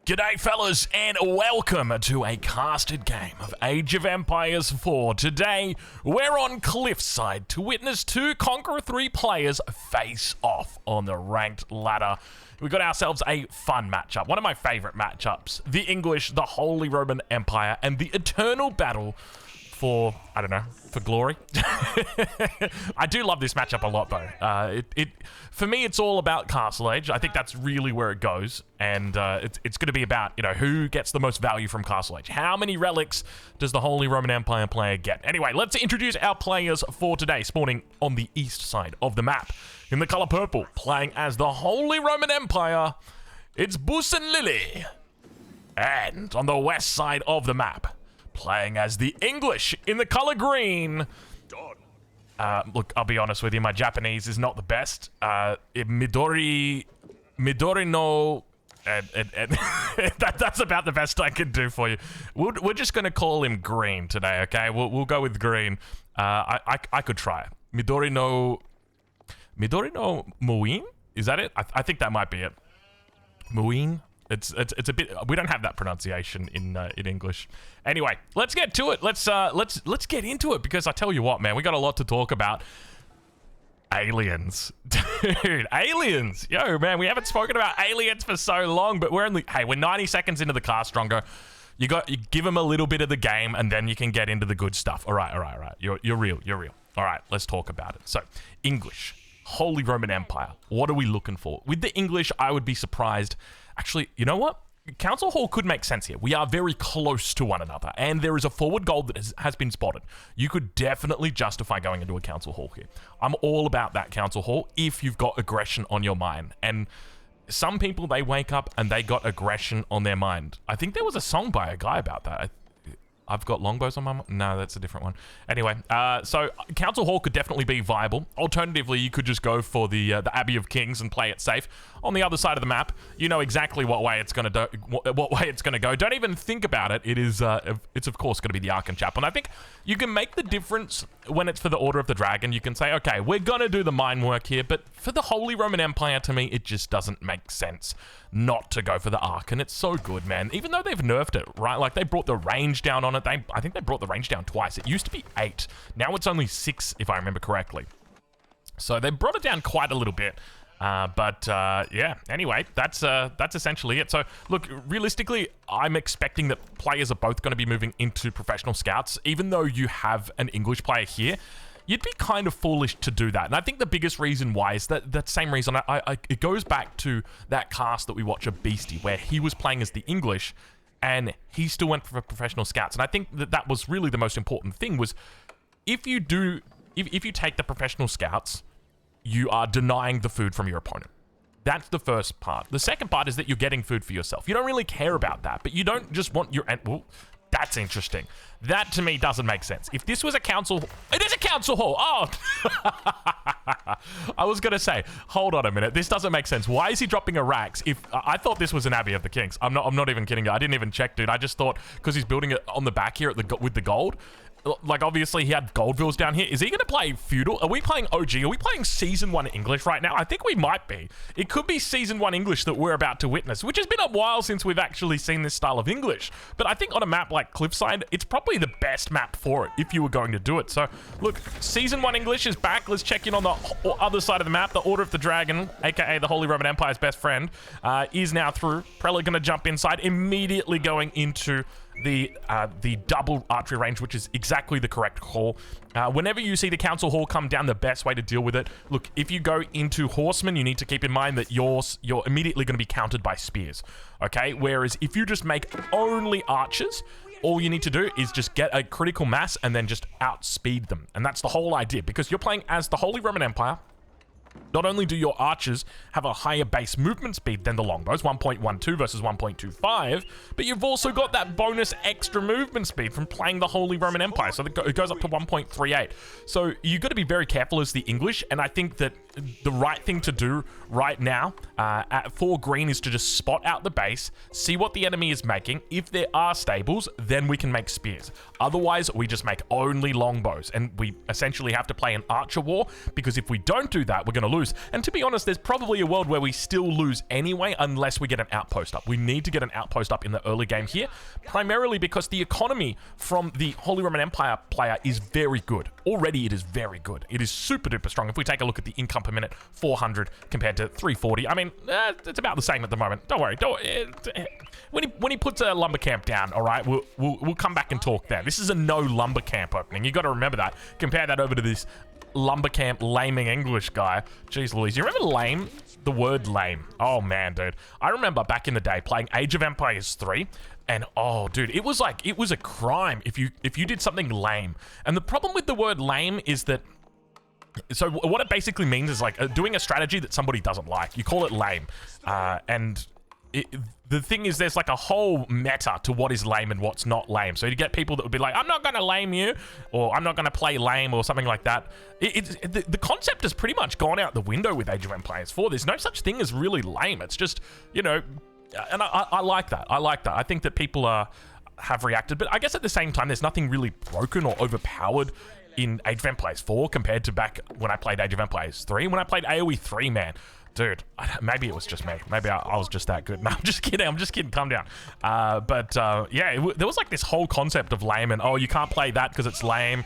G'day fellas and welcome to a casted game of Age of Empires 4. Today, we're on Cliffside to witness two Conqueror 3 players face off on the ranked ladder. We got ourselves a fun matchup, one of my favorite matchups. The English, the Holy Roman Empire, and the eternal battle for, I don't know, for glory. I do love this matchup a lot though. For me, it's all about Castle Age. I think that's really where it goes, and it's going to be about, you know, who gets the most value from Castle Age. How many relics does the Holy Roman Empire player get? Anyway, let's introduce our players for today, spawning on the east side of the map. In the color purple, playing as the Holy Roman Empire, it's Bus and Lily. And on the west side of the map, playing as the English in the color green. Look, I'll be honest with you, my Japanese is not the best. Midori no... that's about the best I can do for you. We're just going to call him Green today, okay? We'll go with Green. I could try. Midori no Muin? Is that it? I think that might be it. Muin? It's a bit. We don't have that pronunciation in English. Anyway, let's get to it. Let's get into it, because I tell you what, man, we got a lot to talk about. Aliens, dude, aliens. Yo, man, we haven't spoken about aliens for so long, but we're 90 seconds into the cast, Strongo. You give them a little bit of the game, and then you can get into the good stuff. All right. You're real. All right, let's talk about it. So, English, Holy Roman Empire. What are we looking for with the English? I would be surprised. Actually, you know what? Council Hall could make sense here. We are very close to one another, and there is a forward goal that has been spotted. You could definitely justify going into a Council Hall here. I'm all about that Council Hall if you've got aggression on your mind. And some people, they wake up and they got aggression on their mind. I think there was a song by a guy about that. I've got longbows on my mind. No, that's a different one. Anyway, so Council Hall could definitely be viable. Alternatively, you could just go for the Abbey of Kings and play it safe. On the other side of the map, you know exactly what way it's going to go. Don't even think about it. It's of course going to be the Archon Chapel. And I think you can make the difference when it's for the Order of the Dragon. You can say, okay, we're going to do the mine work here, but for the Holy Roman Empire, to me, it just doesn't make sense not to go for the Archon. It's so good, man. Even though they've nerfed it, right? Like, they brought the range down on it. I think they brought the range down twice. It used to be 8. Now it's only 6, if I remember correctly. So they brought it down quite a little bit. Yeah, anyway, that's essentially it. So, look, realistically, I'm expecting that players are both going to be moving into professional scouts. Even though you have an English player here, you'd be kind of foolish to do that. And I think the biggest reason why is that same reason. It goes back to that cast that we watch of Beastie, where he was playing as the English, and he still went for professional scouts. And I think that was really the most important thing, was if you take the professional scouts, you are denying the food from your opponent. That's the first part. The second part is that you're getting food for yourself. You don't really care about that, but you don't just want your... Well, that's interesting. That, to me, doesn't make sense. If this was a council... It is a council hall! Oh! I was going to say, hold on a minute. This doesn't make sense. Why is he dropping a Rax? I thought this was an Abbey of the Kings. I'm not even kidding you. I didn't even check, dude. I just thought, because he's building it on the back here with the gold... Like, obviously, he had Goldvilles down here. Is he going to play Feudal? Are we playing OG? Are we playing Season 1 English right now? I think we might be. It could be Season 1 English that we're about to witness, which has been a while since we've actually seen this style of English. But I think on a map like Cliffside, it's probably the best map for it if you were going to do it. So, look, Season 1 English is back. Let's check in on the other side of the map. The Order of the Dragon, aka the Holy Roman Empire's best friend, is now through. Prela going to jump inside, immediately going into the double archery range, which is exactly the correct call. Whenever you see the Council Hall come down, the best way to deal with it, look, if you go into Horsemen, you need to keep in mind that you're immediately going to be countered by Spears, okay? Whereas if you just make only Archers, all you need to do is just get a critical mass and then just outspeed them. And that's the whole idea, because you're playing as the Holy Roman Empire. Not only do your archers have a higher base movement speed than the longbows, 1.12 versus 1.25, but you've also got that bonus extra movement speed from playing the Holy Roman Empire, so it goes up to 1.38. So you've got to be very careful as the English, and I think that the right thing to do right now for green is to just spot out the base, see what the enemy is making. If there are stables, then we can make spears. Otherwise, we just make only longbows, and we essentially have to play an archer war, because if we don't do that, we're going to lose. And to be honest, there's probably a world where we still lose anyway, unless we get an outpost up. We need to get an outpost up in the early game here, primarily because the economy from the Holy Roman Empire player is very good. Already, it is very good. It is super duper strong. If we take a look at the income per minute, 400 compared to 340. I mean, it's about the same at the moment. Don't worry. When he puts a lumber camp down, all right, we'll come back and talk then. This is a no lumber camp opening. You got to remember that. Compare that over to this lumber camp laming English guy. Jeez Louise, you remember lame? The word lame. Oh man, dude. I remember back in the day playing Age of Empires 3. And oh, dude, it was a crime if you did something lame. And the problem with the word lame is that, so what it basically means is like doing a strategy that somebody doesn't like. You call it lame. The thing is, there's like a whole meta to what is lame and what's not lame. So you get people that would be like, I'm not going to lame you, or I'm not going to play lame, or something like that. The concept has pretty much gone out the window with Age of Empires 4. There's no such thing as really lame. It's just, you know, and I like that. I like that. I think that people have reacted, but I guess at the same time, there's nothing really broken or overpowered in Age of Empires 4 compared to back when I played Age of Empires 3. When I played AoE 3, man, dude, maybe it was just me. Maybe I was just that good. No, I'm just kidding. I'm just kidding. Calm down. Yeah, there was like this whole concept of lame and, oh, you can't play that because it's lame.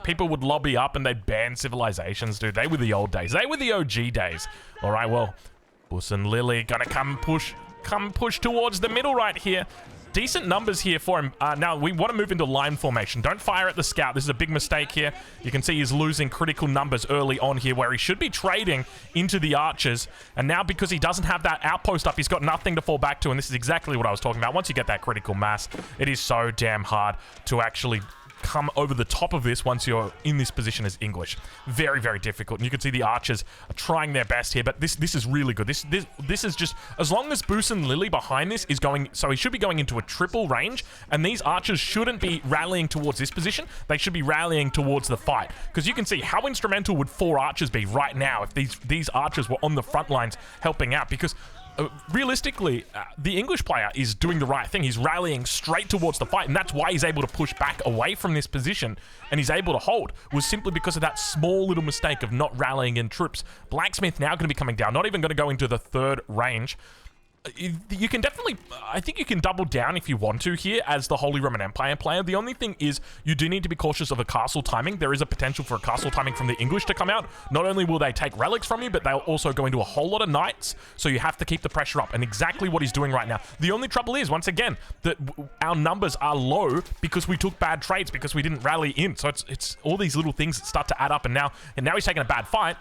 People would lobby up and they'd ban civilizations, dude. They were the old days. They were the OG days. All right, well, Bus and Lily gonna come push towards the middle right here. Decent numbers here for him. Now, we want to move into line formation. Don't fire at the scout. This is a big mistake here. You can see he's losing critical numbers early on here, where he should be trading into the archers. And now, because he doesn't have that outpost up, he's got nothing to fall back to. And this is exactly what I was talking about. Once you get that critical mass, it is so damn hard to actually come over the top of this once you're in this position as English. Very, very difficult. And you can see the archers are trying their best here, but this is really good. This is just, as long as Bus and Lily behind this is going, so he should be going into a triple range, and these archers shouldn't be rallying towards this position. They should be rallying towards the fight, because you can see how instrumental would 4 archers be right now if these archers were on the front lines helping out, because realistically, the English player is doing the right thing. He's rallying straight towards the fight, and that's why he's able to push back away from this position, and he's able to hold, was simply because of that small little mistake of not rallying in troops. Blacksmith now going to be coming down, not even going to go into the 3rd range. You can definitely, I think you can double down if you want to here as the Holy Roman Empire player. The only thing is you do need to be cautious of a castle timing. There is a potential for a castle timing from the English to come out. Not only will they take relics from you, but they'll also go into a whole lot of knights. So you have to keep the pressure up, and exactly what he's doing right now. The only trouble is, once again, that our numbers are low because we took bad trades, because we didn't rally in. So it's all these little things that start to add up, and now he's taking a bad fight.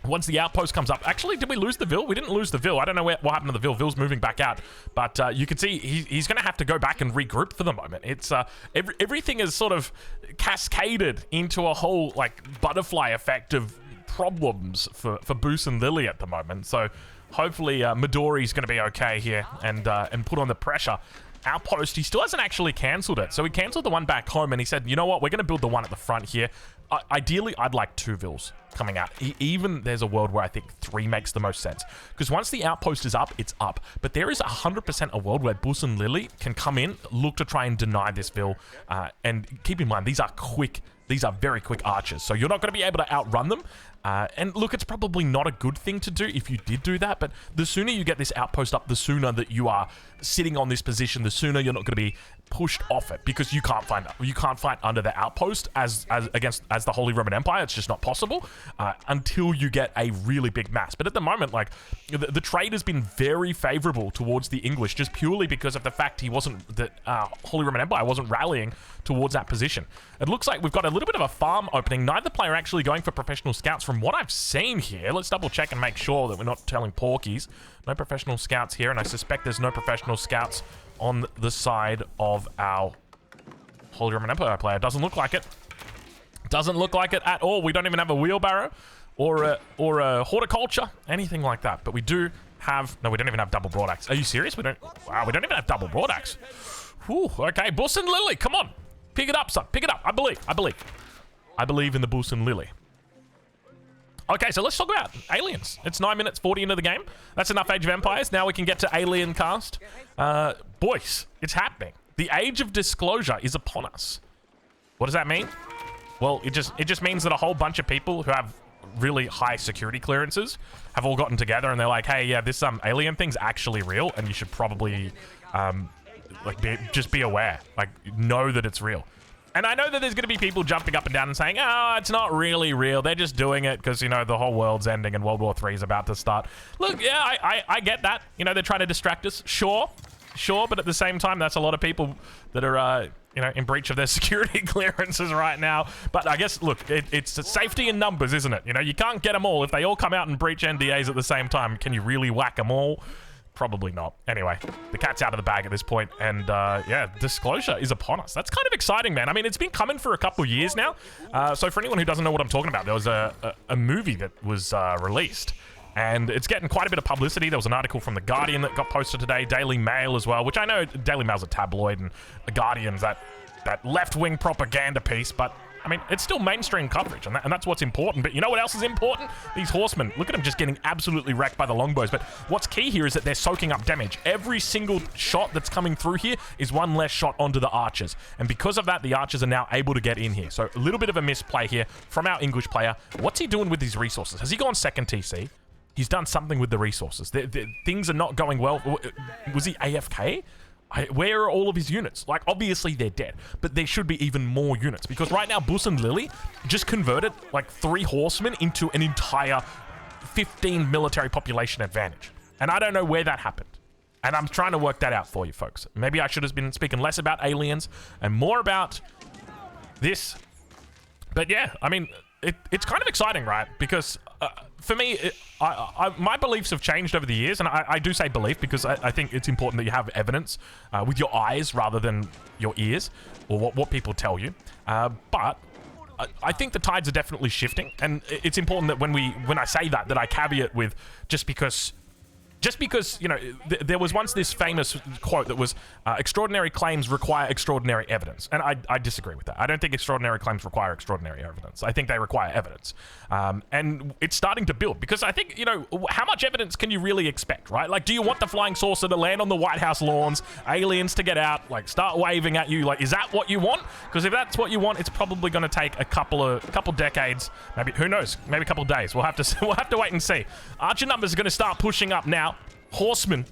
Once the outpost comes up, actually, did we lose the Vil? We didn't lose the Vil. I don't know what happened to the Vil. Vil's moving back out, but you can see he's going to have to go back and regroup for the moment. It's everything is sort of cascaded into a whole like butterfly effect of problems for Bus and Lily at the moment. So hopefully Midori's going to be okay here and put on the pressure. Outpost, he still hasn't actually cancelled it. So he cancelled the one back home, and he said, you know what, we're going to build the one at the front here. Ideally, I'd like 2 Vils coming out. Even there's a world where I think 3 makes the most sense. Because once the outpost is up, it's up. But there is 100% a world where Bus and Lily can come in, look to try and deny this Vil. And keep in mind, these are quick. These are very quick archers. So you're not going to be able to outrun them. And look, it's probably not a good thing to do if you did do that, but the sooner you get this outpost up, the sooner that you are sitting on this position, the sooner you're not going to be pushed off it, because you can't fight under the outpost as the Holy Roman Empire. It's just not possible until you get a really big mass. But at the moment, like the trade has been very favorable towards the English, just purely because of the fact Holy Roman Empire wasn't rallying towards that position. It looks like we've got a little bit of a farm opening. Neither player actually going for professional scouts from what I've seen here. Let's double check and make sure that we're not telling porkies. No professional scouts here, and I suspect there's no professional scouts on the side of our Holy Roman Empire player. Doesn't look like it. Doesn't look like it at all. We don't even have a wheelbarrow or a horticulture, anything like that. But we do have... No, we don't even have double broadaxe. Are you serious? We don't... Wow, we don't even have double broadaxe. Whew, okay, Bus and Lily, come on. Pick it up, son. Pick it up. I believe in the Bus and Lily. Okay, so let's talk about aliens. It's 9 minutes 40 into the game. That's enough Age of Empires. Now we can get to Alien Cast. Boys, it's happening. The age of disclosure is upon us. What does that mean? Well, it just means that a whole bunch of people who have really high security clearances have all gotten together and they're like, hey, yeah, this alien thing's actually real, and you should probably just be aware, like know that it's real. And I know that there's going to be people jumping up and down and saying, oh, it's not really real. They're just doing it because, you know, the whole world's ending and World War III is about to start. Look, yeah, I get that. You know, they're trying to distract us. Sure, but at the same time, that's a lot of people that are, you know, in breach of their security clearances right now. But I guess, look, it's safety in numbers, isn't it? You know, you can't get them all. If they all come out and breach NDAs at the same time, can you really whack them all? Probably not. Anyway, the cat's out of the bag at this point, and yeah, disclosure is upon us. That's kind of exciting, man. I mean, it's been coming for a couple of years now. So for anyone who doesn't know what I'm talking about, there was a movie that was released, and it's getting quite a bit of publicity. There was an article from The Guardian that got posted today, Daily Mail as well, which I know Daily Mail's a tabloid, and The Guardian's that left-wing propaganda piece, but I mean, it's still mainstream coverage, and that's what's important. But you know what else is important? These horsemen. Look at them just getting absolutely wrecked by the longbows. But what's key here is that they're soaking up damage. Every single shot that's coming through here is one less shot onto the archers. And because of that, the archers are now able to get in here. So a little bit of a misplay here from our English player. What's he doing with his resources? Has he gone second TC? He's done something with the resources. Things are not going well. Was he AFK? Where are all of his units? Like, obviously they're dead, but there should be even more units, because right now Bus and Lily just converted like 3 horsemen into an entire 15 military population advantage. And I don't know where that happened. And I'm trying to work that out for you folks. Maybe I should have been speaking less about aliens and more about this. But yeah, I mean, it's kind of exciting, right? Because for me, my beliefs have changed over the years, and I do say belief because I think it's important that you have evidence with your eyes rather than your ears, or what people tell you. But I think the tides are definitely shifting, and it's important that when I say that I caveat with just because, you know, there was once this famous quote that was, extraordinary claims require extraordinary evidence. And I disagree with that. I don't think extraordinary claims require extraordinary evidence. I think they require evidence. And it's starting to build, because I think, you know, how much evidence can you really expect, right? Like, do you want the flying saucer to land on the White House lawns, aliens to get out, like start waving at you? Like, is that what you want? Because if that's what you want, it's probably going to take a couple decades, maybe, who knows, maybe a couple days. We'll have to wait and see. Archer numbers are going to start pushing up now. Horsemen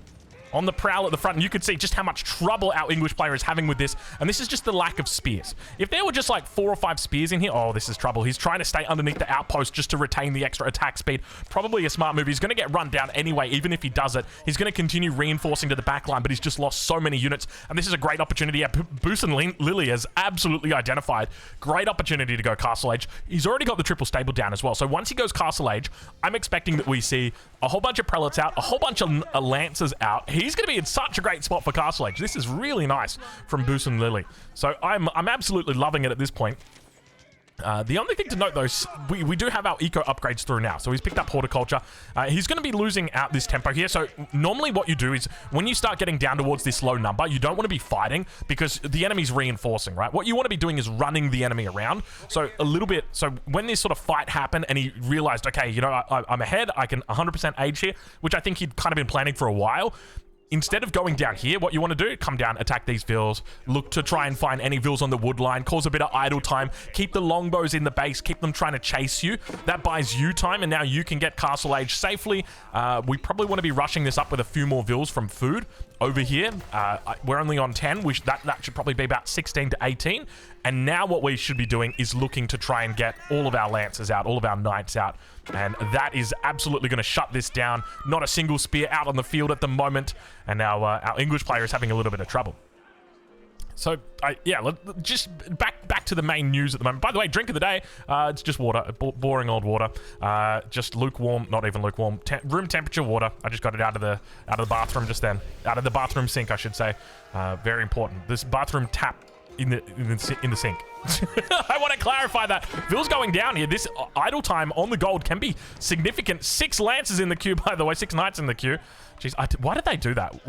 on the prowl at the front, and you could see just how much trouble our English player is having with this, and this is just the lack of spears. If there were just like 4 or 5 spears in here, oh, this is trouble. He's trying to stay underneath the outpost just to retain the extra attack speed. Probably a smart move. He's going to get run down anyway, even if he does it. He's going to continue reinforcing to the back line, but he's just lost so many units, and this is a great opportunity. Yeah, Bus and Lily has absolutely identified. Great opportunity to go Castle Age. He's already got the triple stable down as well, so once he goes Castle Age, I'm expecting that we see a whole bunch of prelates out, a whole bunch of lancers out. He's going to be in such a great spot for Castle Age. This is really nice from Bus and Lily. So I'm absolutely loving it at this point. The only thing to note, though, we do have our eco upgrades through now. So he's picked up horticulture. He's going to be losing out this tempo here. So normally what you do is when you start getting down towards this low number, you don't want to be fighting because the enemy's reinforcing, right? What you want to be doing is running the enemy around. So a little bit, so when this sort of fight happened and he realized, okay, you know, I'm ahead, I can 100% age here, which I think he'd kind of been planning for a while. Instead of going down here, what you want to do, come down, attack these vills, look to try and find any vills on the wood line, cause a bit of idle time, keep the longbows in the base, keep them trying to chase you. That buys you time, and now you can get Castle Age safely. We probably want to be rushing this up with a few more vills from food over here. We're only on 10, which that should probably be about 16 to 18. And now what we should be doing is looking to try and get all of our lancers out, all of our knights out. And that is absolutely going to shut this down. Not a single spear out on the field at the moment. And now our English player is having a little bit of trouble. So, yeah, just back to the main news at the moment. By the way, drink of the day, it's just water, boring old water. Just lukewarm, not even lukewarm, room temperature water. I just got it out of the bathroom just then. Out of the bathroom sink, I should say. Very important. This bathroom tap in the sink. I want to clarify that. Vill's going down here. This idle time on the gold can be significant. 6 lances in the queue, by the way. 6 knights in the queue. Jeez, why did they do that?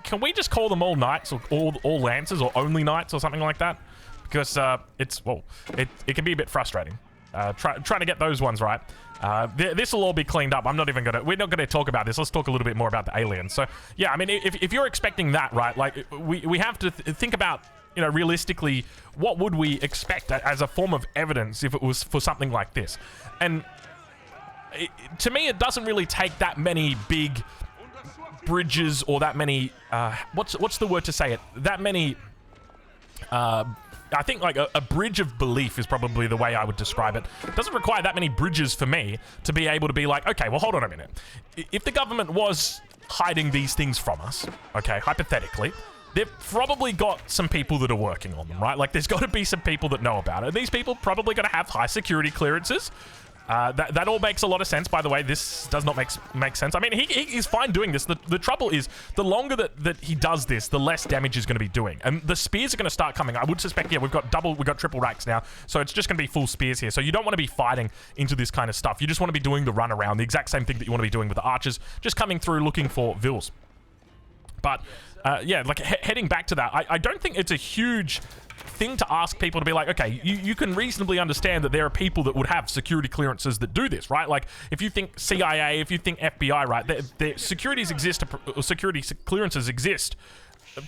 Can we just call them all knights or all lancers or only knights or something like that? Because it can be a bit frustrating. trying to get those ones right. This will all be cleaned up. We're not gonna talk about this. Let's talk a little bit more about the aliens. So yeah, I mean, if you're expecting that, right, like we have to think about, you know, realistically, what would we expect as a form of evidence if it was for something like this? And to me, it doesn't really take that many big bridges or that many what's the word to say it? That many I think like a bridge of belief is probably the way I would describe it. It doesn't require that many bridges for me to be able to be like, okay, well, hold on a minute. If the government was hiding these things from us, okay, hypothetically, they've probably got some people that are working on them, right? Like, there's got to be some people that know about it. These people probably going to have high security clearances. That all makes a lot of sense, by the way. This does not make sense. I mean, he's fine doing this. The trouble is, the longer that he does this, the less damage he's going to be doing. And the spears are going to start coming. I would suspect, yeah, we've got triple racks now. So it's just going to be full spears here. So you don't want to be fighting into this kind of stuff. You just want to be doing the run around, the exact same thing that you want to be doing with the archers, just coming through looking for vills. But yeah, like heading back to that, I don't think it's a huge thing to ask people to be like, okay, you can reasonably understand that there are people that would have security clearances that do this, right? Like, if you think CIA, if you think FBI, right, their security clearances exist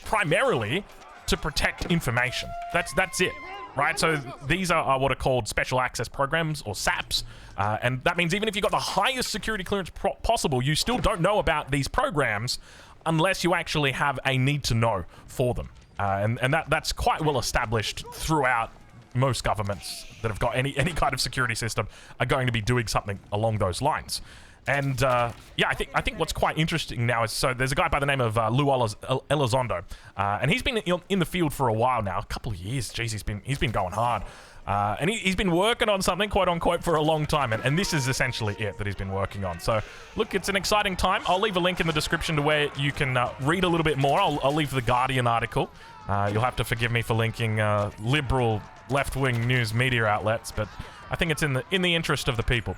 primarily to protect information. That's it, right? So these are what are called special access programs, or SAPs, and that means even if you've got the highest security clearance possible, you still don't know about these programs unless you actually have a need to know for them. And that's quite well established throughout most governments that have got any kind of security system are going to be doing something along those lines. And yeah, I think what's quite interesting now is, so there's a guy by the name of Lou Elizondo, and he's been in the field for a while now, a couple of years. Jeez, he's been going hard. And he's been working on something, quote unquote, for a long time, and this is essentially it that he's been working on. So, look, it's an exciting time. I'll leave a link in the description to where you can read a little bit more. I'll leave the Guardian article. You'll have to forgive me for linking liberal, left-wing news media outlets, but I think it's in the interest of the people.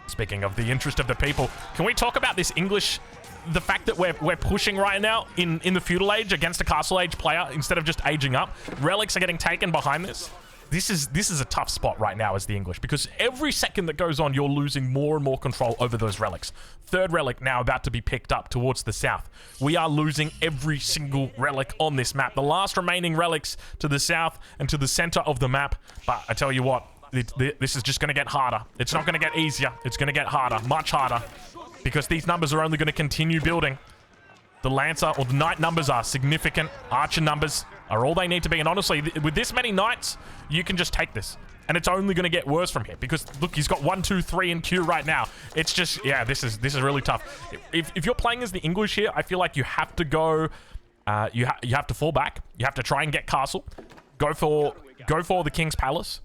Speaking of the interest of the people, can we talk about this English? The fact that we're pushing right now in the feudal age against a castle age player instead of just aging up. Relics are getting taken behind this. This is a tough spot right now as the English, because every second that goes on, you're losing more and more control over those relics. Third relic now about to be picked up towards the south. We are losing every single relic on this map. The last remaining relics to the south and to the center of the map. But I tell you what, this is just going to get harder. It's not going to get easier. It's going to get harder, much harder, because these numbers are only going to continue building. The Lancer or the Knight numbers are significant. Archer numbers are all they need to be. And honestly, with this many Knights, you can just take this. And it's only going to get worse from here. Because, look, he's got 1, 2, 3 in queue right now. It's just, yeah, this is really tough. If you're playing as the English here, I feel like you have to go... you have to fall back. You have to try and get Castle. Go for the King's Palace.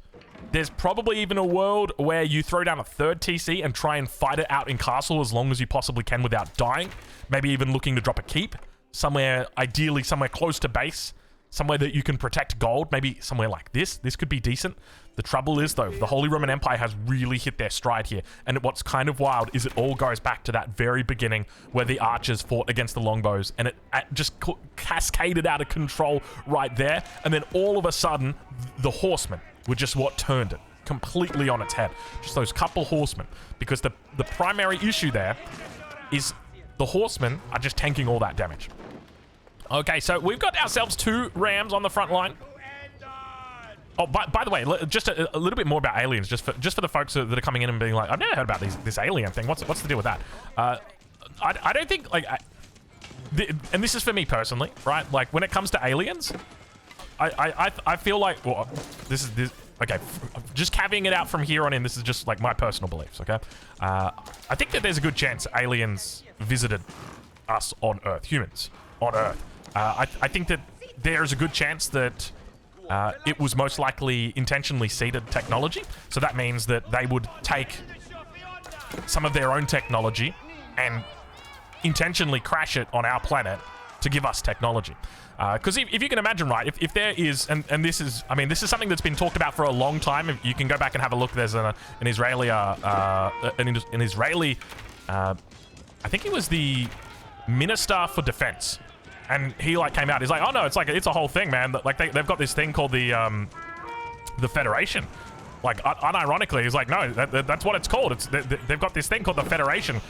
There's probably even a world where you throw down a third TC and try and fight it out in Castle as long as you possibly can without dying. Maybe even looking to drop a keep somewhere, ideally somewhere close to base, somewhere that you can protect gold, maybe somewhere like this. This could be decent. The trouble is, though, the Holy Roman Empire has really hit their stride here. And what's kind of wild is it all goes back to that very beginning where the archers fought against the longbows, and it just cascaded out of control right there. And then all of a sudden, the horsemen were just what turned it completely on its head. Just those couple horsemen. Because the primary issue there is the horsemen are just tanking all that damage. Okay, so we've got ourselves 2 rams on the front line. Oh, by the way, just a little bit more about aliens, just for the folks that are coming in and being like, I've never heard about this alien thing. What's the deal with that? I don't think, like, and this is for me personally, right? Like, when it comes to aliens, I feel like, well, this okay, just caveating it out from here on in, this is just like my personal beliefs, okay? I think that there's a good chance aliens visited us on Earth, humans on Earth. I think that there's a good chance that it was most likely intentionally seeded technology. So that means that they would take some of their own technology and intentionally crash it on our planet to give us technology. Because if you can imagine, right, if there is, and this is, I mean, this is something that's been talked about for a long time. If you can go back and have a look. There's an Israeli, I think he was the Minister for Defense. And he like came out. He's like, oh no, it's a whole thing, man. Like they've got this thing called the Federation, Like, unironically, he's like, no, that's what it's called. They've got this thing called the Federation.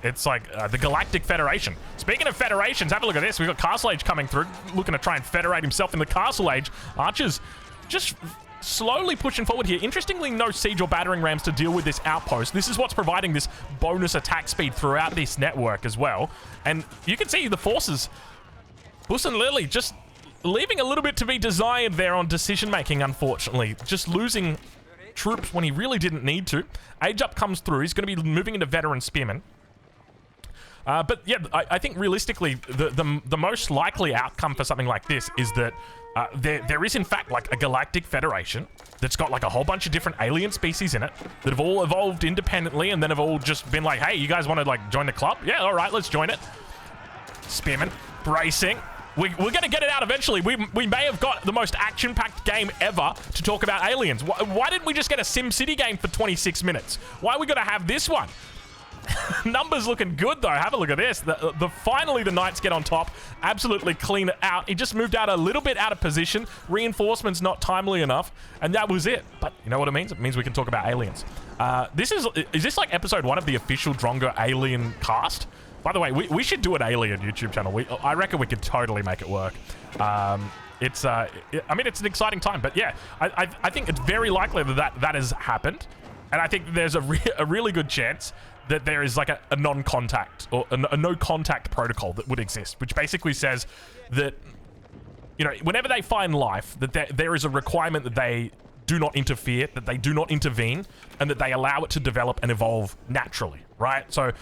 It's like the Galactic Federation. Speaking of federations, have a look at this. We've got Castle Age coming through, looking to try and federate himself in the Castle Age. Archers just slowly pushing forward here. Interestingly, no siege or battering rams to deal with this outpost. This is what's providing this bonus attack speed throughout this network as well. And you can see the forces, Bus and Lily, just leaving a little bit to be desired there on decision making, unfortunately. Just losing troops when he really didn't need to. Age Up comes through. He's going to be moving into veteran spearmen. But yeah, I think realistically, the most likely outcome for something like this is that there is in fact like a galactic federation that's got like a whole bunch of different alien species in it that have all evolved independently and then have all just been like, hey, you guys want to like join the club? Yeah, all right, let's join it. Spearmen, bracing. We're going to get it out eventually. We may have got the most action-packed game ever to talk about aliens. Why didn't we just get a SimCity game for 26 minutes? Why are we going to have this one? Numbers looking good, though. Have a look at this. Finally, the Knights get on top. Absolutely clean it out. He just moved out a little bit out of position. Reinforcements not timely enough. And that was it. But you know what it means? It means we can talk about aliens. Is this like episode 1 of the official Drongo alien cast? By the way, we should do an alien YouTube channel. I reckon we could totally make it work. I mean, it's an exciting time. But yeah, I think it's very likely that has happened. And I think there's a really good chance that there is like a non-contact or a no-contact protocol that would exist, which basically says that, you know, whenever they find life, that there is a requirement that they do not interfere, that they do not intervene, and that they allow it to develop and evolve naturally, right? So,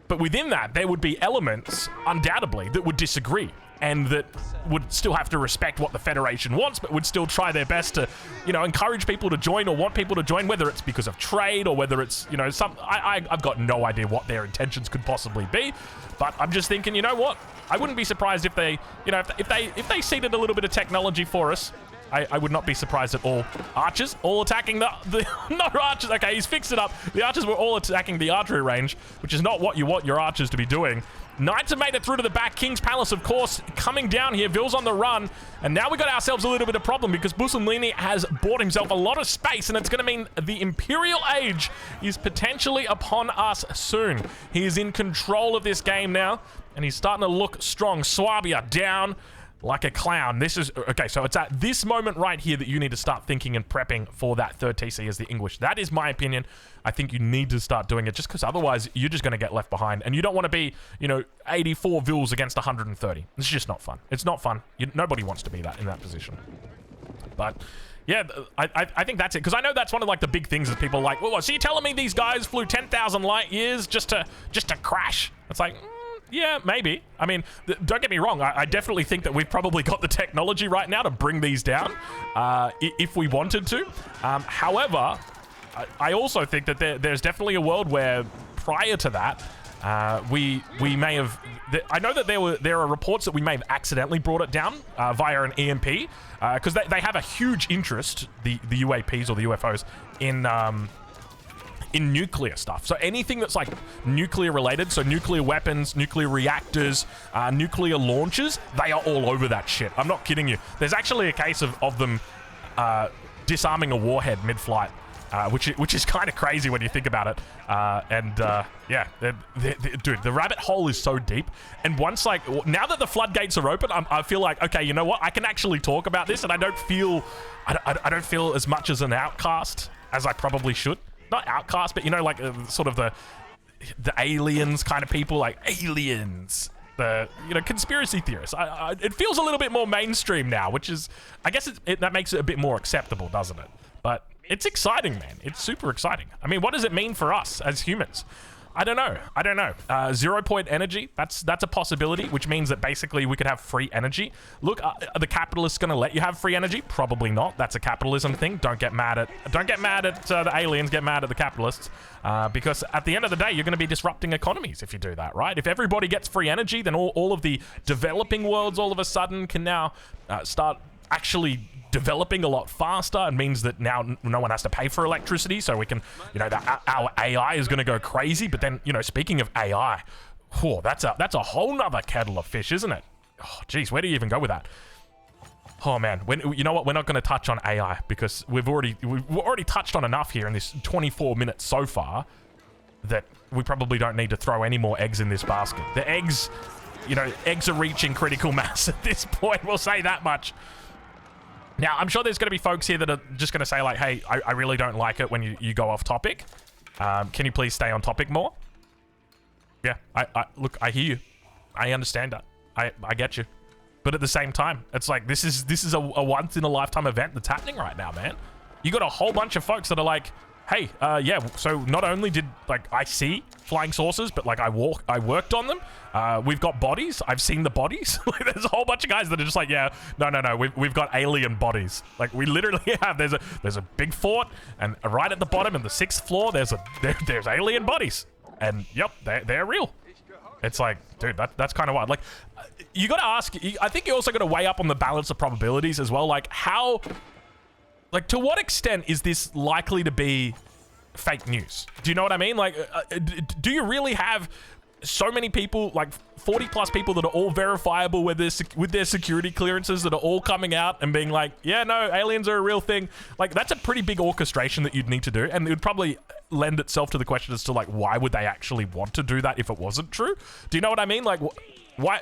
but within that, there would be elements, undoubtedly, that would disagree and that would still have to respect what the Federation wants, but would still try their best to, you know, encourage people to join or want people to join, whether it's because of trade or whether it's, you know, I've got no idea what their intentions could possibly be, but I'm just thinking, you know what? I wouldn't be surprised if they, you know, if they seeded a little bit of technology for us. I would not be surprised at all. Archers all attacking the no archers. Okay, he's fixed it up. The archers were all attacking the archery range, which is not what you want your archers to be doing. Knights have made it through to the back. King's Palace, of course, coming down here. Ville's on the run. And now we got ourselves a little bit of problem because Bussolini has bought himself a lot of space, and it's going to mean the Imperial Age is potentially upon us soon. He is in control of this game now, and he's starting to look strong. Swabia down like a clown. This is okay, so it's at this moment right here that you need to start thinking and prepping for that third TC as the English. That is my opinion. I think you need to start doing it just because otherwise you're just going to get left behind, and you don't want to be, you know, 84 vills against 130. It's just not fun. It's not fun. Nobody wants to be in that position. But yeah, I think that's it, because I know that's one of like the big things is people are like, well, so you're telling me these guys flew 10,000 light years just to crash? It's like, yeah, maybe. I mean, don't get me wrong. I definitely think that we've probably got the technology right now to bring these down if we wanted to. However, I also think that there's definitely a world where prior to that, we may have... I know that there are reports that we may have accidentally brought it down via an EMP because they have a huge interest, the UAPs or the UFOs, in nuclear stuff. So anything that's like nuclear related, so nuclear weapons, nuclear reactors, nuclear launches, they are all over that shit. I'm not kidding you. There's actually a case of them disarming a warhead mid-flight, which is kind of crazy when you think about it. Yeah, dude, the rabbit hole is so deep. And once, like, now that the floodgates are open, I feel like, okay, you know what? I can actually talk about this, and I don't feel as much as an outcast as I probably should. Not outcast, but you know, like sort of the aliens kind of people, like aliens, the, you know, conspiracy theorists. It feels a little bit more mainstream now, which is, I guess that makes it a bit more acceptable, doesn't it? But it's exciting, man. It's super exciting. I mean, what does it mean for us as humans? I don't know. 0 point energy, that's a possibility, which means that basically we could have free energy. Look, are the capitalists going to let you have free energy? Probably not. That's a capitalism thing. Don't get mad at the aliens, get mad at the capitalists, because at the end of the day, you're going to be disrupting economies if you do that, right? If everybody gets free energy, then all of the developing worlds all of a sudden can now start actually developing a lot faster, and means that now no one has to pay for electricity, so we can, you know, our AI is going to go crazy. But then, you know, speaking of AI, that's a whole nother kettle of fish, isn't it? Oh, geez, where do you even go with that? Oh man, you know what? We're not going to touch on AI because we've already touched on enough here in this 24 minutes so far that we probably don't need to throw any more eggs in this basket. The eggs, you know, eggs are reaching critical mass at this point. We'll say that much. Now, I'm sure there's going to be folks here that are just going to say like, hey, I really don't like it when you go off topic. Can you please stay on topic more? Yeah, look, I hear you. I understand that. I get you. But at the same time, it's like, this is a once in a lifetime event that's happening right now, man. You got a whole bunch of folks that are like, hey, yeah, so not only did, like, I see flying saucers, but, like, I worked on them. We've got bodies. I've seen the bodies. Like, there's a whole bunch of guys that are just like, yeah, no, we've got alien bodies. Like, we literally have, there's a big fort, and right at the bottom in the 6th floor, there's alien bodies. And, yep, they're real. It's like, dude, that's kind of wild. Like, you got to ask, I think you also got to weigh up on the balance of probabilities as well. Like, how, like, to what extent is this likely to be fake news? Do you know what I mean? Like, do you really have so many people, like 40 plus people that are all verifiable with their security clearances that are all coming out and being like, yeah, no, aliens are a real thing? Like, that's a pretty big orchestration that you'd need to do, and it would probably lend itself to the question as to, like, why would they actually want to do that if it wasn't true? Do you know what I mean? Like, why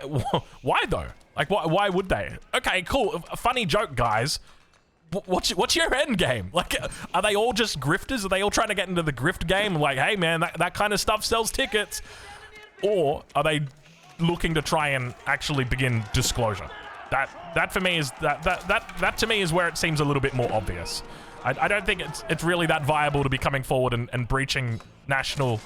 though? Like, why would they? Okay, cool. A funny joke, guys. What's your end game? Like, are they all just grifters? Are they all trying to get into the grift game? Like, hey man, that kind of stuff sells tickets. Or are they looking to try and actually begin disclosure? That for me is that to me is where it seems a little bit more obvious. I don't think it's really that viable to be coming forward and breaching national,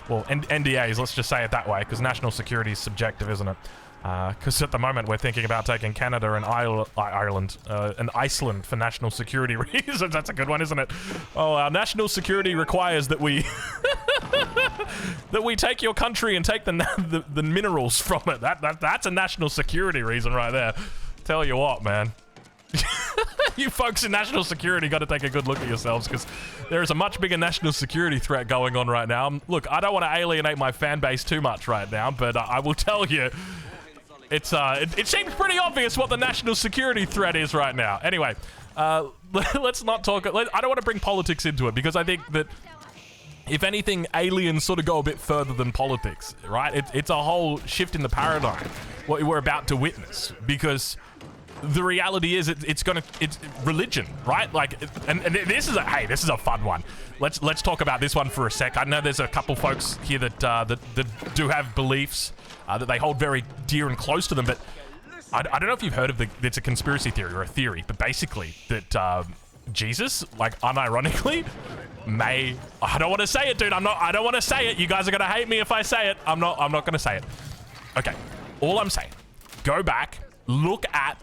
well, NDAs, let's just say it that way, because national security is subjective, isn't it? Because at the moment we're thinking about taking Canada and Ireland and Iceland for national security reasons. That's a good one, isn't it? Oh, our national security requires that we that we take your country and take the minerals from it. That's a national security reason right there. Tell you what, man. You folks in national security got to take a good look at yourselves, because there is a much bigger national security threat going on right now. Look, I don't want to alienate my fan base too much right now, but I will tell you, it seems pretty obvious what the national security threat is right now. Anyway, let's not talk. I don't want to bring politics into it, because I think that, if anything, aliens sort of go a bit further than politics, right? It's a whole shift in the paradigm, what we're about to witness, because the reality is it's religion, right? Like, and this is a fun one. Let's talk about this one for a sec. I know there's a couple folks here that do have beliefs that they hold very dear and close to them, but I don't know if you've heard of it's a conspiracy theory or a theory, but basically that Jesus, like, unironically, I don't want to say it, dude. I don't want to say it. You guys are gonna hate me if I say it. I'm not gonna say it. Okay, all I'm saying, go back, look at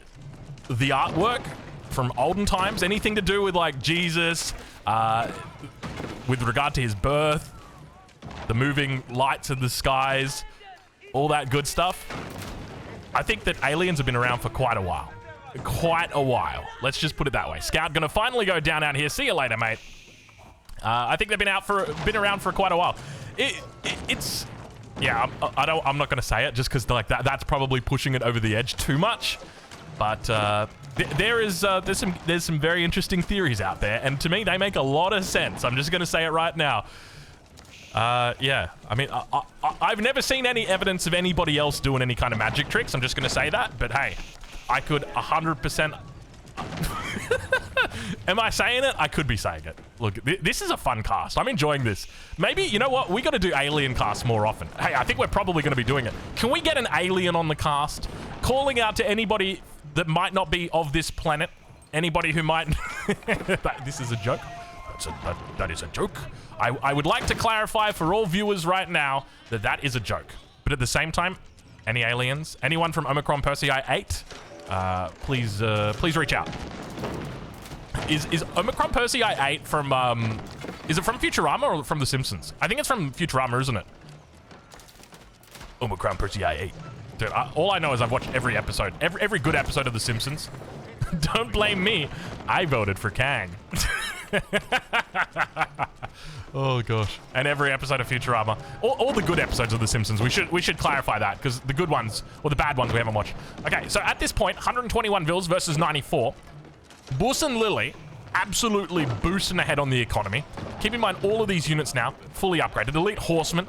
the artwork from olden times, anything to do with, like, Jesus, with regard to his birth, the moving lights in the skies, all that good stuff. I think that aliens have been around for quite a while. Let's just put it that way. Scout gonna finally go down out here. See you later, mate. I think they've been around for quite a while. It's yeah. I'm not gonna say it just because, like, that's probably pushing it over the edge too much. But there's some very interesting theories out there, and to me they make a lot of sense. I'm just gonna say it right now. Yeah, I mean, I've never seen any evidence of anybody else doing any kind of magic tricks. I'm just gonna say that. But hey, I could 100%. Am I saying it? I could be saying it. Look, this is a fun cast. I'm enjoying this. Maybe, you know what? We got to do alien casts more often. Hey, I think we're probably going to be doing it. Can we get an alien on the cast? Calling out to anybody that might not be of this planet. Anybody who might... This is a joke. That is a joke. I would like to clarify for all viewers right now that is a joke. But at the same time, any aliens? Anyone from Omicron Persei 8? Please reach out. Is Omicron Persei 8 from, is it from Futurama or from The Simpsons? I think it's from Futurama, isn't it? Omicron Persei 8. Dude, all I know is I've watched every episode, every good episode of The Simpsons. Don't blame me. I voted for Kang. Oh gosh. And every episode of Futurama. All the good episodes of The Simpsons. We should clarify that, because the good ones, or the bad ones, we haven't watched. Okay, so at this point, 121 Vils versus 94. Bus and Lily absolutely boosting ahead on the economy. Keep in mind, all of these units now fully upgraded. Elite Horsemen,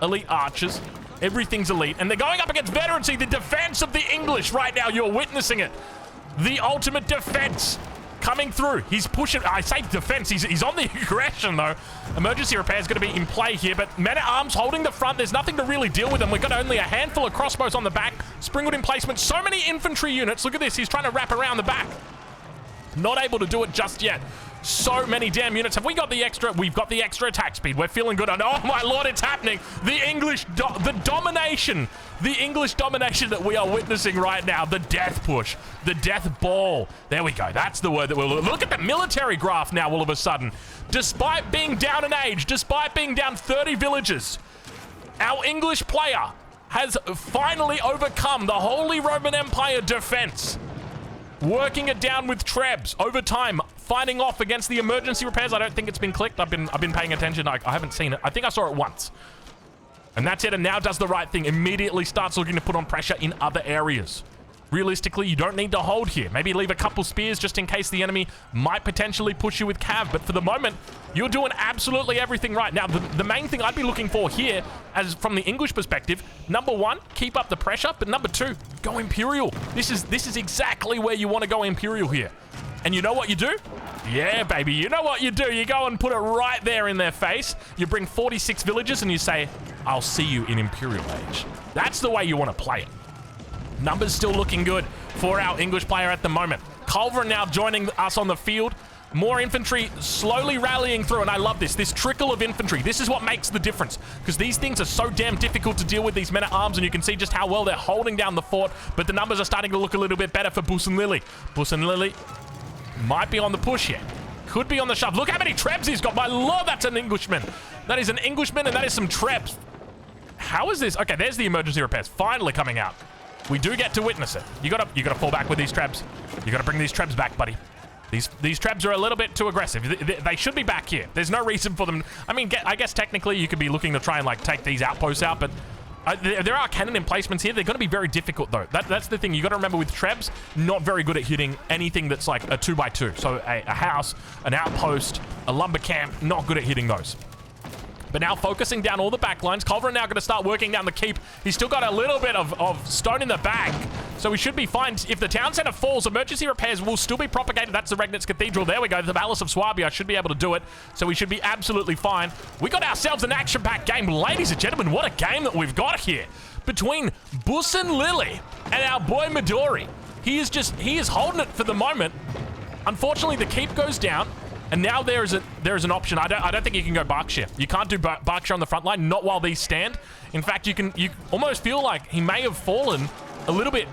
Elite Archers, everything's elite. And they're going up against veterans. See, the defense of the English right now, you're witnessing it. The ultimate defense coming through. He's pushing. I say defense. He's on the aggression, though. Emergency repair is going to be in play here, but men-at-arms holding the front. There's nothing to really deal with them. We've got only a handful of crossbows on the back. Springwood in placement. So many infantry units. Look at this. He's trying to wrap around the back. Not able to do it just yet. So many damn units. Have we got the extra? We've got the extra attack speed. We're feeling good. And oh my lord, it's happening. The English, the domination. The English domination that we are witnessing right now. The death push. The death ball. There we go. That's the word that we'll look at the military graph now all of a sudden. Despite being down in age, despite being down 30 villages, our English player has finally overcome the Holy Roman Empire defense. Working it down with Trebs over time, fighting off against the emergency repairs. I don't think it's been clicked. I've been paying attention. I haven't seen it. I think I saw it once. And that's it, and now does the right thing. Immediately starts looking to put on pressure in other areas. Realistically, you don't need to hold here. Maybe leave a couple spears just in case the enemy might potentially push you with cav. But for the moment, you're doing absolutely everything right. Now, the main thing I'd be looking for here, as from the English perspective, number one, keep up the pressure. But number two, go Imperial. This is exactly where you want to go Imperial here. And you know what you do? Yeah, baby, you know what you do. You go and put it right there in their face. You bring 46 villages and you say, I'll see you in Imperial Age. That's the way you want to play it. Numbers still looking good for our English player at the moment. Culver now joining us on the field. More infantry slowly rallying through, and I love this. This trickle of infantry. This is what makes the difference, because these things are so damn difficult to deal with, these men-at-arms, and you can see just how well they're holding down the fort, but the numbers are starting to look a little bit better for Bus and Lily. Bus and Lily might be on the push here. Could be on the shove. Look how many Trebs he's got. My lord, that's an Englishman. That is an Englishman, and that is some Trebs. How is this? Okay, there's the emergency repairs finally coming out. We do get to witness it. You gotta fall back with these Trebs. You gotta bring these Trebs back, buddy. These Trebs are a little bit too aggressive. They should be back here. There's no reason for them. I mean, I guess technically you could be looking to try and like take these outposts out, but there are cannon emplacements here. They're going to be very difficult though. That's the thing. You got to remember with Trebs, not very good at hitting anything that's like a 2x2. So a house, an outpost, a lumber camp, not good at hitting those. But now focusing down all the backlines. Culver now going to start working down the keep. He's still got a little bit of stone in the bag. So we should be fine. If the town center falls, emergency repairs will still be propagated. That's the Regnitz Cathedral. There we go. The Palace of Swabia should be able to do it. So we should be absolutely fine. We got ourselves an action-packed game. Ladies and gentlemen, what a game that we've got here. Between Bus and Lily and our boy Midori. He is holding it for the moment. Unfortunately, the keep goes down. And now there is an option. I don't think you can go Berkshire. You can't do Berkshire on the front line, not while these stand. In fact, you almost feel like he may have fallen a little bit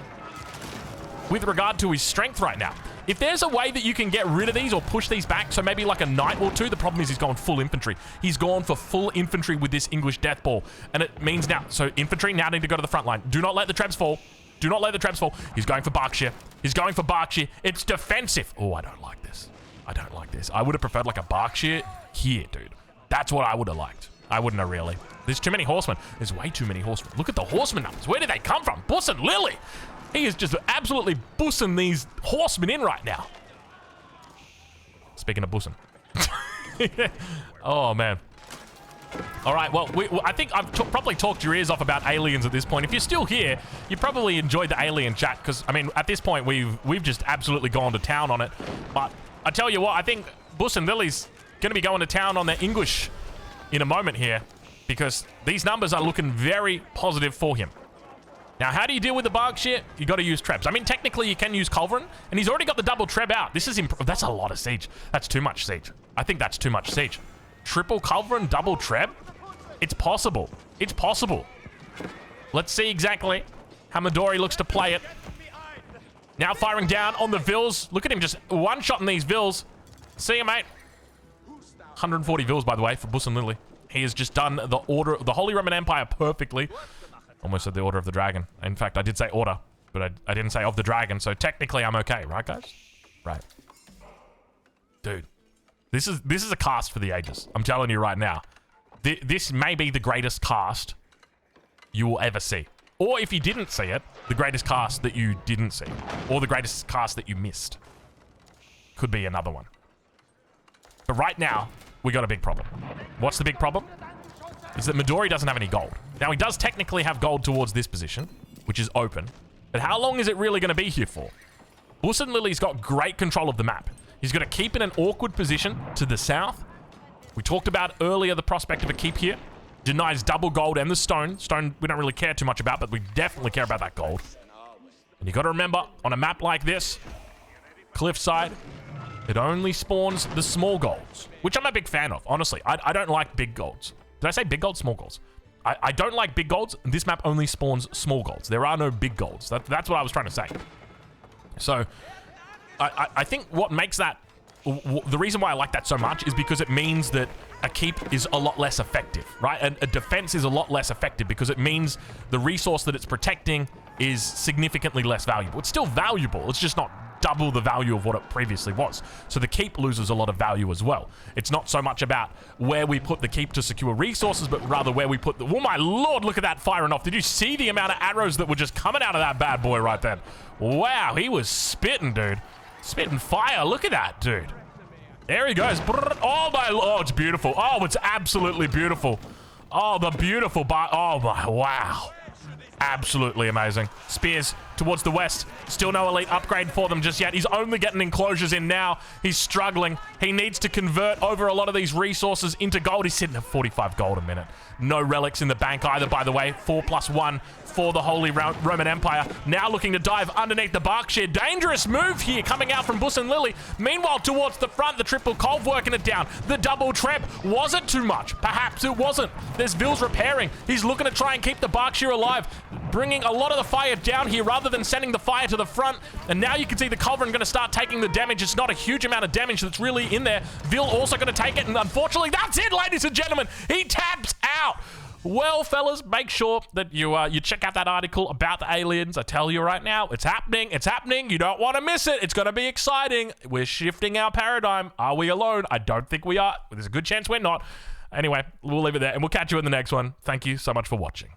with regard to his strength right now. If there's a way that you can get rid of these or push these back, so maybe like a knight or two, the problem is he's gone full infantry. He's gone for full infantry with this English death ball. And it means now, so infantry now need to go to the front line. Do not let the Trebs fall. Do not let the Trebs fall. He's going for Berkshire. He's going for Berkshire. It's defensive. Oh, I don't like this. I don't like this. I would have preferred like a Berkshire here, dude. That's what I would have liked. I wouldn't have really. There's too many horsemen. There's way too many horsemen. Look at the horseman numbers. Where did they come from? Bus and Lily. He is just absolutely bussing these horsemen in right now. Speaking of bussing. Oh, man. All right, well, I think I've probably talked your ears off about aliens at this point. If you're still here, you probably enjoyed the alien chat, because, I mean, at this point, we've just absolutely gone to town on it. But I tell you what, I think Bus and Lily's going to be going to town on their English in a moment here, because these numbers are looking very positive for him. Now, how do you deal with the Berkshire? You got to use Trebs. I mean, technically, you can use Culverin, and he's already got the double Treb out. This is that's a lot of siege. That's too much siege. I think that's too much siege. Triple Culverin, double Treb? It's possible. It's possible. Let's see exactly how Midori looks to play it. Now firing down on the Vils. Look at him just one-shotting these Vils. See you, mate. 140 Vils, by the way, for Bus and Lily. He has just done the Holy Roman Empire perfectly. Almost said the Order of the Dragon. In fact, I did say order, but I didn't say of the dragon, so technically I'm okay, right, guys? Right. Dude. This is a cast for the ages. I'm telling you right now. This may be the greatest cast you will ever see. Or if you didn't see it, the greatest cast that you didn't see. Or the greatest cast that you missed. Could be another one. But right now, we got a big problem. What's the big problem? Is that Midori doesn't have any gold. Now, he does technically have gold towards this position, which is open. But how long is it really going to be here for? Bus and Lily's got great control of the map. He's going to keep in an awkward position to the south. We talked about earlier the prospect of a keep here. Denies double gold and the stone. Stone we don't really care too much about, but we definitely care about that gold. And you got to remember, on a map like this, cliffside, it only spawns the small golds, which I'm a big fan of, honestly. I don't like big golds. Did I say big golds? Small golds. I don't like big golds. This map only spawns small golds. There are no big golds. That's what I was trying to say. So, I think what makes that... The reason why I like that so much is because it means that a keep is a lot less effective, right? And a defense is a lot less effective because it means the resource that it's protecting is significantly less valuable. It's still valuable. It's just not double the value of what it previously was. So the keep loses a lot of value as well. It's not so much about where we put the keep to secure resources, but rather where we put the... Oh my lord, look at that firing off. Did you see the amount of arrows that were just coming out of that bad boy right then? Wow, he was spitting, dude. Spitting fire. Look at that, dude. There he goes. Oh my... Oh, it's beautiful. Oh, it's absolutely beautiful. Oh, the beautiful... Oh my... Wow. Absolutely amazing. Spears towards the west. Still no elite upgrade for them just yet. He's only getting enclosures in now. He's struggling. He needs to convert over a lot of these resources into gold. He's sitting at 45 gold a minute. No relics in the bank either, by the way. 4+1 for the Holy Roman Empire. Now looking to dive underneath the Berkshire. Dangerous move here coming out from Bus and Lily. Meanwhile, towards the front, the triple Colv working it down. The double trap. Was it too much? Perhaps it wasn't. There's Vils repairing. He's looking to try and keep the Berkshire alive. Bringing a lot of the fire down here rather than sending the fire to the front. And now you can see the Culverin going to start taking the damage. It's not a huge amount of damage that's really in there. Vil also going to take it. And unfortunately, that's it, ladies and gentlemen. He taps out. Well, fellas, make sure that you check out that article about the aliens. I tell you right now, it's happening. It's happening. You don't want to miss it. It's going to be exciting. We're shifting our paradigm. Are we alone? I don't think we are. There's a good chance we're not. Anyway, we'll leave it there, and we'll catch you in the next one. Thank you so much for watching.